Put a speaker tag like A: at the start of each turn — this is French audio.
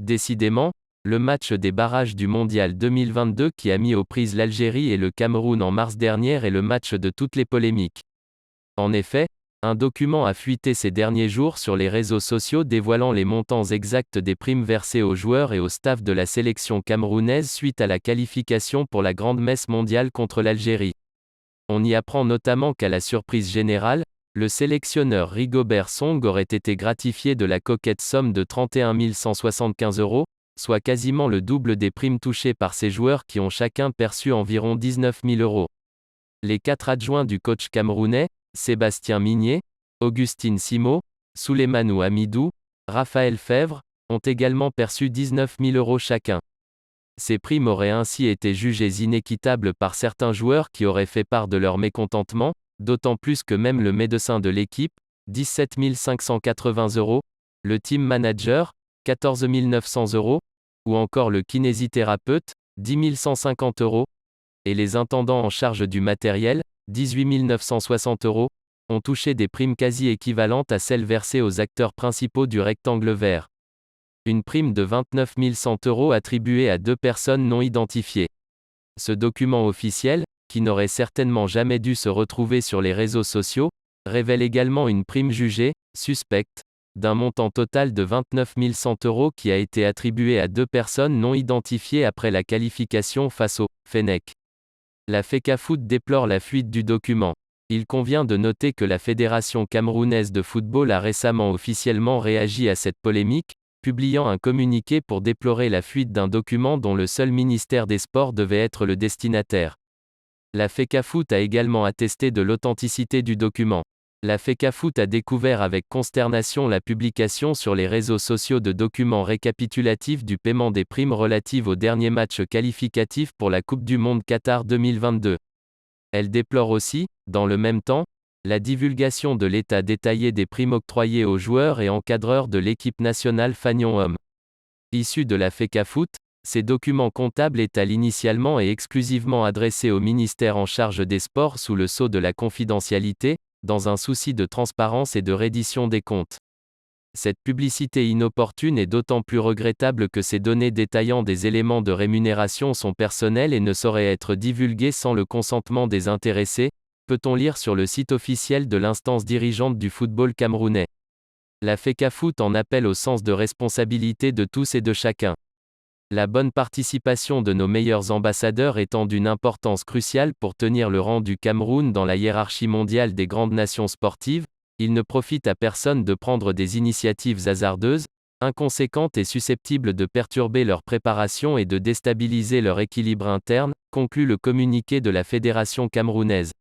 A: Décidément, le match des barrages du Mondial 2022 qui a mis aux prises l'Algérie et le Cameroun en mars dernier est le match de toutes les polémiques. En effet, un document a fuité ces derniers jours sur les réseaux sociaux dévoilant les montants exacts des primes versées aux joueurs et au staff de la sélection camerounaise suite à la qualification pour la grande messe mondiale contre l'Algérie. On y apprend notamment qu'à la surprise générale, le sélectionneur Rigobert Song aurait été gratifié de la coquette somme de 31 175 €, soit quasiment le double des primes touchées par ses joueurs qui ont chacun perçu environ 19 000 €. Les 4 adjoints du coach camerounais, Sébastien Migné, Augustine Simo, Souleymane Hamidou, Raphaël Fèvre, ont également perçu 19 000 € chacun. Ces primes auraient ainsi été jugées inéquitables par certains joueurs qui auraient fait part de leur mécontentement, d'autant plus que même le médecin de l'équipe, 17 580 €, le team manager, 14 900 €, ou encore le kinésithérapeute, 10 150 €, et les intendants en charge du matériel, 18 960 €, ont touché des primes quasi équivalentes à celles versées aux acteurs principaux du rectangle vert. Une prime de 29 100 € attribuée à 2 personnes non identifiées. Ce document officiel, qui n'aurait certainement jamais dû se retrouver sur les réseaux sociaux, révèle également une prime jugée, suspecte, d'un montant total de 29 100 € qui a été attribuée à 2 personnes non identifiées après la qualification face au Fennec. La FECAFOOT déplore la fuite du document. Il convient de noter que la Fédération camerounaise de football a récemment officiellement réagi à cette polémique, publiant un communiqué pour déplorer la fuite d'un document dont le seul ministère des Sports devait être le destinataire. La FECAFOOT a également attesté de l'authenticité du document. La FECAFOOT a découvert avec consternation la publication sur les réseaux sociaux de documents récapitulatifs du paiement des primes relatives au dernier match qualificatif pour la Coupe du Monde Qatar 2022. Elle déplore aussi, dans le même temps, la divulgation de l'état détaillé des primes octroyées aux joueurs et encadreurs de l'équipe nationale Fanion Hommes. Issus de la FECAFOOT, ces documents comptables étaient initialement et exclusivement adressés au ministère en charge des sports sous le sceau de la confidentialité, dans un souci de transparence et de reddition des comptes. Cette publicité inopportune est d'autant plus regrettable que ces données détaillant des éléments de rémunération sont personnelles et ne sauraient être divulguées sans le consentement des intéressés, peut-on lire sur le site officiel de l'instance dirigeante du football camerounais. La FECAFOOT en appelle au sens de responsabilité de tous et de chacun. La bonne participation de nos meilleurs ambassadeurs étant d'une importance cruciale pour tenir le rang du Cameroun dans la hiérarchie mondiale des grandes nations sportives, il ne profite à personne de prendre des initiatives hasardeuses, inconséquentes et susceptibles de perturber leur préparation et de déstabiliser leur équilibre interne, conclut le communiqué de la Fédération camerounaise.